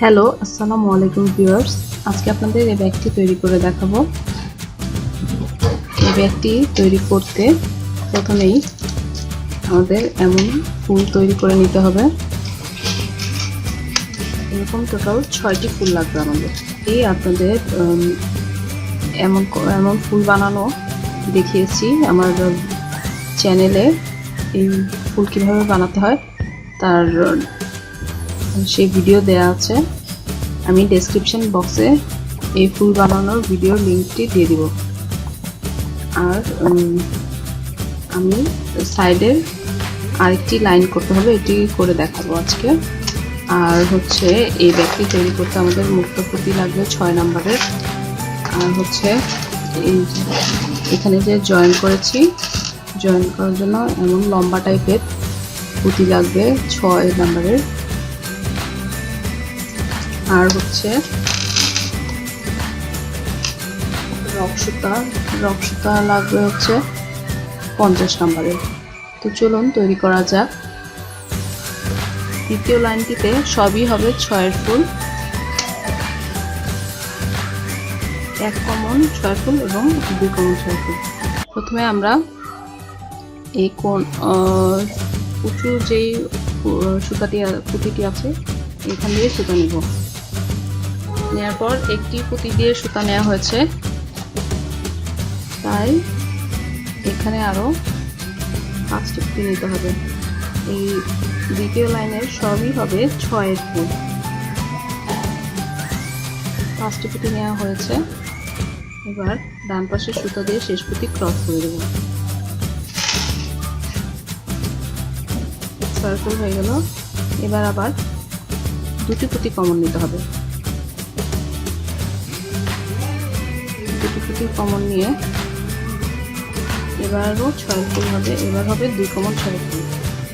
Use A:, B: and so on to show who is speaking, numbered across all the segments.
A: Hello, আসসালামু আলাইকুম viewers. আজকে আপনাদের এই ব্যাগটি তৈরি করে দেখাবো। এই ব্যাগটি তৈরি করতে প্রথমেই আমাদের এমন ফুল তৈরি করে নিতে হবে। এরকম টোটাল 6টি ফুল লাগবে আমাদের। এই আপনাদের এমন ফুল বানানো দেখিয়েছি আমার চ্যানেলে। এই ফুল কীভাবে বানাতে হয় তার সেই ভিডিও দেয়া আছে। আমি ডেসক্রিপশন বক্সে এই ফুল বানানোর ভিডিওর লিঙ্কটি দিয়ে দিব। আর আমি সাইডের আরেকটি লাইন করতে হবে, এটি করে দেখাবো আজকে। আর হচ্ছে এই ব্যাগটি তৈরি করতে আমাদের মুক্ত পুঁতি লাগবে 6 নম্বরের। আর হচ্ছে এখানে যে জয়েন করেছি, জয়েন করার জন্য এমন লম্বা টাইপের পুঁতি লাগবে 6 নম্বরের। আর হচ্ছে রক সুতা লাগবে হচ্ছে 50 নম্বরের। তো চলুন তৈরি করা যাক। দ্বিতীয় লাইনটিতে সবই হবে 6 ফুল, 1 কমন 6 ফুল এবং 2 কমন 6 ফুল। প্রথমে আমরা এই উঁচু যেই পুঁতিটি আছে এখান দিয়ে সুতা নিব। নেওয়ার পর একটি পুঁতি দিয়ে সুতা নেওয়া হয়েছে, তাই এখানে আরো 5টি পুঁতি নিতে হবে। এই দ্বিতীয় লাইনের সবই হবে 6 ফুল। 5টি পুঁতি নেওয়া হয়েছে। এবার ডান পাশে সুতা দিয়ে শেষ পুঁতি ক্রস করে দেব। 6 ফুল হয়ে গেল। এবার আবার 2টি পুঁতি কমন নিতে হবে। 2টি পুঁতি কমন নিয়ে এবারও 6 ফুল হবে। এবার হবে 2 কমন 6 ফুল।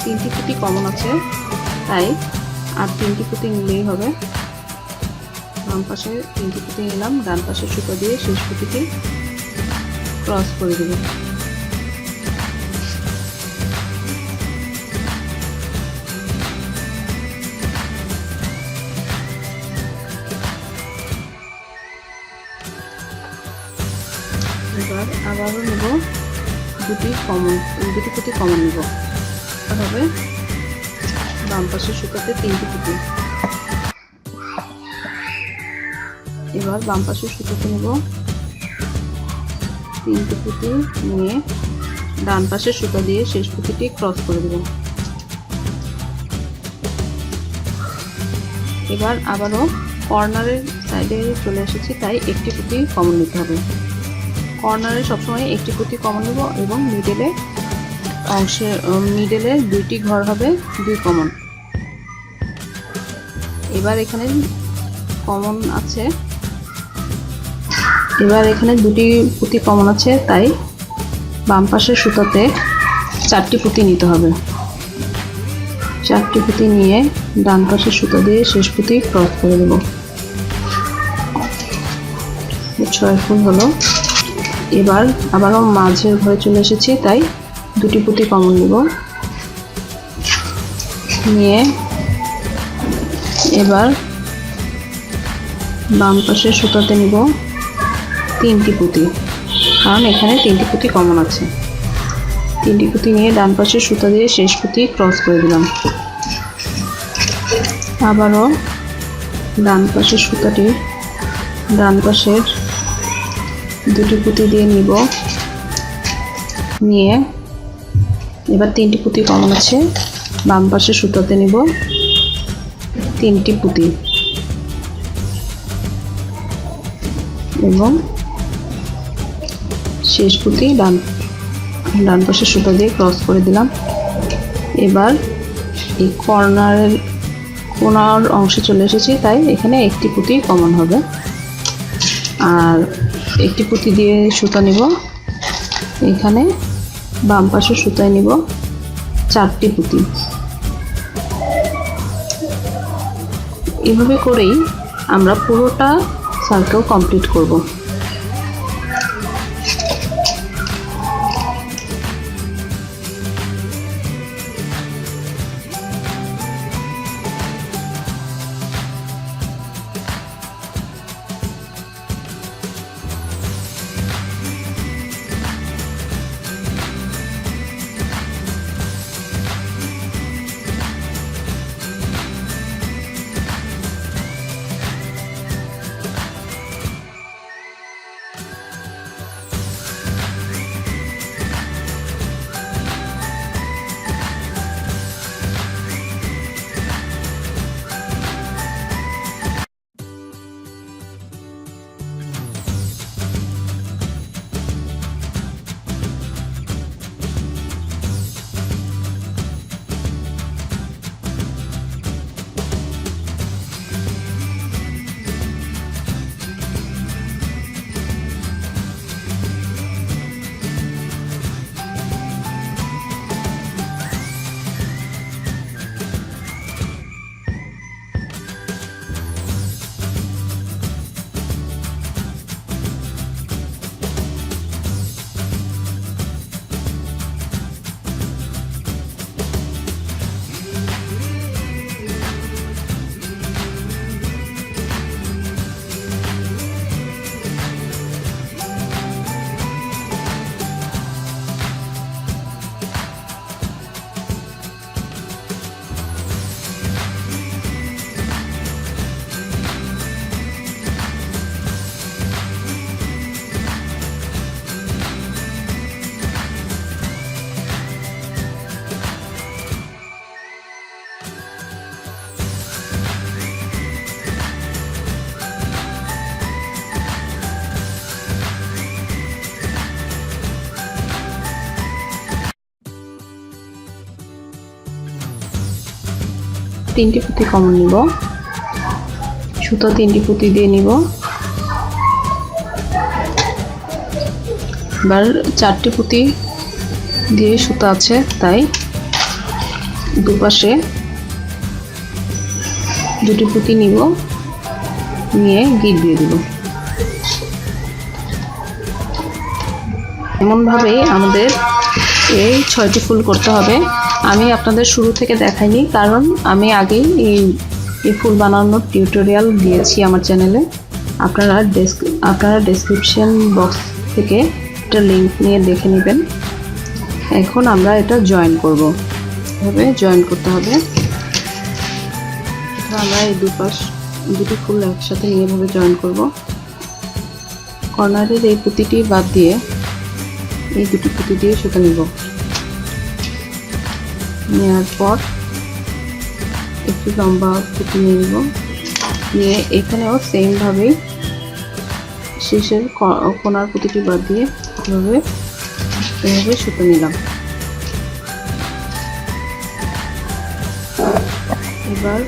A: 3টি পুঁতি কমন আছে, তাই আর 3টি পুঁতি নিলেই হবে। বাম পাশে 3টি পুঁতি নিলাম, ডান পাশে সুতা দিয়ে শেষ পুঁতিটি ক্রস করে দেব। এবার আবারও নেব 2টি পুঁতি কমন নেব। হবে বাম পাশে সুতাতে 3টি পুঁতি। এবার বাম পাশে সুতাতে নেব 3টি পুঁতি নিয়ে ডান পাশে সুতা দিয়ে শেষ পুঁতিটি ক্রস করে দেব। এবার আবারও কর্নারের সাইডে চলে এসেছি, তাই একটি পুঁতি কমন নিতে হবে। কর্নারে সবসময় একটি পুঁতি কমন নেব এবং মিডলে 2টি ঘর হবে 2 কমন। এবার এখানে কমন আছে, এবার এখানে 2টি পুঁতি কমন আছে, তাই বাম পাশের সুতাতে 4টি পুঁতি নিতে হবে। 4টি পুঁতি নিয়ে ডান পাশের সুতা দিয়ে শেষ পুঁতি ক্রস করে দেব। 6 ফুল হলো। এবার আবারও মাঝের ঘরে চলে এসেছি, তাই 2টি পুঁতি কমন নিব। নিয়ে এবার বাম পাশের সুতাতে নিব 3টি পুঁতি, কারণ এখানে 3টি পুঁতি কমন আছে। 3টি পুঁতি নিয়ে ডান পাশের সুতা দিয়ে শেষ পুঁতি ক্রস করে দিলাম। আবারও ডান পাশের সুতাটি ডান পাশের 2টি পুঁতি দিয়ে নিব। নিয়ে এবার 3টি পুঁতি কমন আছে, বাম পাশে সুতাতে নিব 3টি পুঁতি এবং শেষ পুঁতি ডান পাশে সুতা দিয়ে ক্রস করে দিলাম। এবার এই কোণার অংশে চলে এসেছি, তাই এখানে একটি পুঁতি কমন হবে। আর একটি পুঁতি দিয়ে সুতা নিব। এখানে বাম পাশে সুতায় নিব 4টি পুঁতি। এভাবে করেই আমরা পুরোটা সার্কেল কমপ্লিট করব। তিনটি পুঁতি কমন নিব, সুতা তিনটি পুঁতি দিয়ে নিব। এবার চারটি পুঁতি দিয়ে সুতা আছে, তাই দুপাশে দুটি পুঁতি নিব, নিয়ে গিট দিয়ে দেব। এমনভাবেই আমাদের এই 6টি ফুল করতে হবে। আমি আপনাদের শুরু থেকে দেখাইনি, কারণ আমি আগেই এই ফুল বানানোর টিউটোরিয়াল দিয়েছি আমার চ্যানেলে। আপনারা ডেসক্রিপশন বক্স থেকে একটা লিঙ্ক নিয়ে দেখে নেবেন। এখন আমরা এটা জয়েন করব, এভাবে জয়েন করতে হবে। আমরা এই দুটি ফুল একসাথে নিয়ে এভাবে জয়েন করব। কর্নারের এই পুঁতিটি বাদ দিয়ে এই দুটি পুঁতি দিয়ে সুতা নিব। নেওয়ার পর একটু লম্বা পুঁতি নিয়ে নিব, নিয়ে এখানেও সেম ভাবেই শেষের কোণার পুঁতিটি বাদ দিয়ে এভাবে সুতা নিলাম। এবার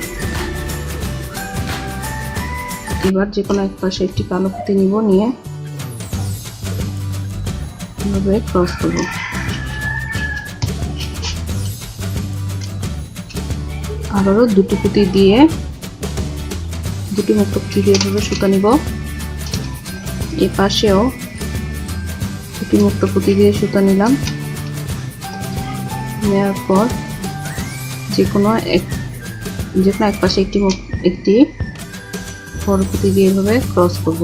A: যে কোনো এক পাশে একটি কালো পুঁতি নিব, নিয়ে এভাবে ক্রস করব। আবারও দুটি পুঁতি দিয়ে দুটি মুক্ত পুঁতি দিয়ে এভাবে সুতা নিব। এ পাশেও দুটি মুক্ত পুঁতি দিয়ে সুতা নিলাম। নেওয়ার পর যে কোনো এক পাশে একটি বড় পুঁতি দিয়ে এভাবে ক্রস করব।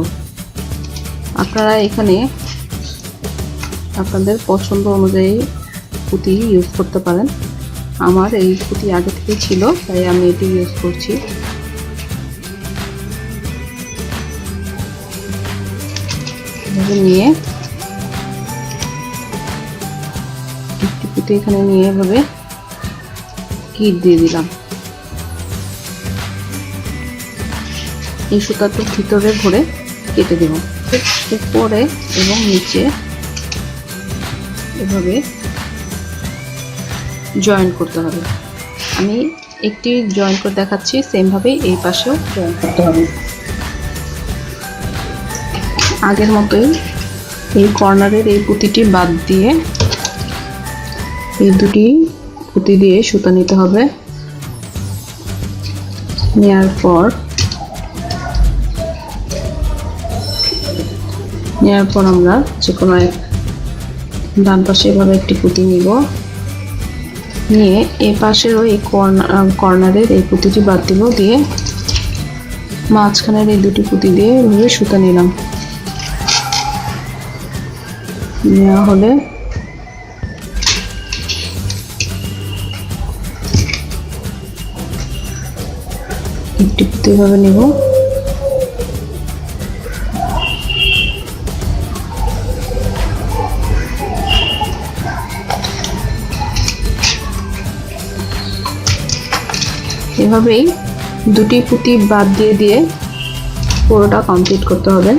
A: আপনারা এখানে আপনাদের পছন্দ অনুযায়ী পুঁতি ইউজ করতে পারেন। আমার এই পুঁতি আগে থেকে ছিল, তাই আমি এটি ইউজ করছি। নিয়ে একটি পুঁতি এখানে নিয়ে এভাবে গিট দিয়ে দিলাম। এই সুতাটা ভিতরে ভরে কেটে দেব। উপরে এবং নিচে এভাবে জয়েন করতে হবে। আমি একটি জয়েন করে দেখাচ্ছি, সেম ভাবে এই পাশেও জয়েন করতে হবে। আগের মতোই এই কর্নারের এই পুঁতিটি বাদ দিয়ে এই দুটি পুঁতি দিয়ে সুতা নিতে হবে। নেওয়ার পর আমরা যে কোনো এক ডান পাশে এভাবে একটি পুঁতি নিব, নিয়ে এই পাশেরও এই কর্নারের এই পুঁতিটি বাদ দিব, দিয়ে মাঝখানের এই দুটি পুঁতি দিয়ে এভাবে সুতা নিলাম। নেওয়া হলে একটি পুঁতি এভাবে নিব, এভাবেই দুটি পুঁতি বাদ দিয়ে পুরোটা কমপ্লিট করতে হবে।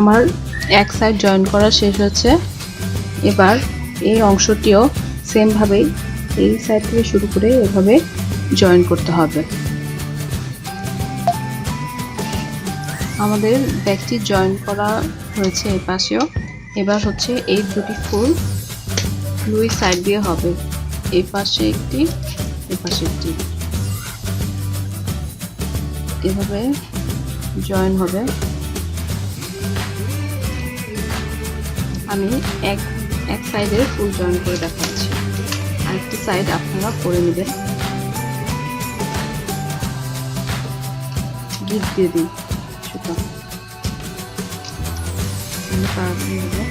A: আমার এক সাইড জয়েন করা শেষ হচ্ছে। এবার এই অংশটিও সেম ভাবেই এই সাইড থেকে শুরু করে এভাবে জয়েন করতে হবে। আমাদের ব্যাগটি জয়েন করা হয়েছে এই পাশেও। এবার হচ্ছে এই দুটি ফুল দুই সাইড দিয়ে হবে, এই পাশে একটি এই পাশে একটি, এভাবে জয়েন হবে। আমি এক সাইডে ফুল জয়েন করে দেখাচ্ছি, আরেকটি সাইড আপনারা করে নেবেন। গিট দিয়ে দিই সুতা, তাড়াতাড়ি হবে।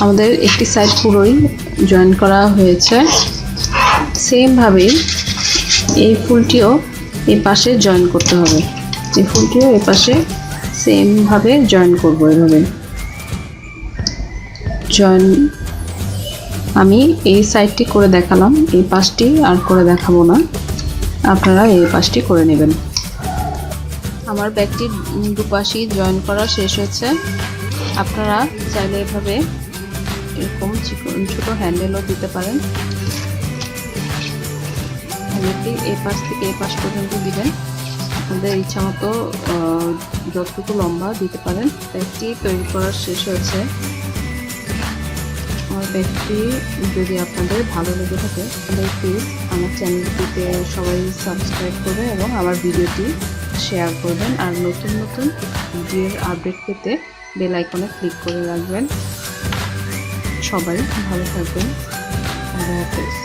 A: আমাদের একটি সাইড পুরোই জয়েন করা হয়েছে। সেম ভাবে এই ফুলটিও এই পাশে জয়েন করতে হবে, এই ফুলটিও এই পাশে সেম ভাবে জয়েন করব। এভাবে জয়েন আমি এই সাইডটি করে দেখালাম, এই পাশটি আর করে দেখাবো না, আপনারা এই পাশটি করে নেবেন। আমার ব্যাগটি দুপাশেই জয়েন করা শেষ হয়েছে। আপনারা চাইলে এভাবে এরকম ছোট হ্যান্ডেলও দিতে পারেন। হ্যান্ডেলটি এই পাশ থেকে এই পাশ পর্যন্ত দিবেন, আপনাদের ইচ্ছা মতো যতটুকু লম্বা দিতে পারেন। ব্যাগটি তৈরি করা শেষ হয়েছে। আমার ব্যাগটি যদি আপনাদের ভালো লেগে থাকে তাহলে প্লিজ আমার চ্যানেলটিতে সবাই সাবস্ক্রাইব করবেন এবং আমার ভিডিওটি শেয়ার করবেন। আর নতুন নতুন ভিডিওর আপডেট পেতে বেল আইকনে ক্লিক করে রাখবেন। সবাই ভালো থাকবেন। আল্লাহ হাফেজ।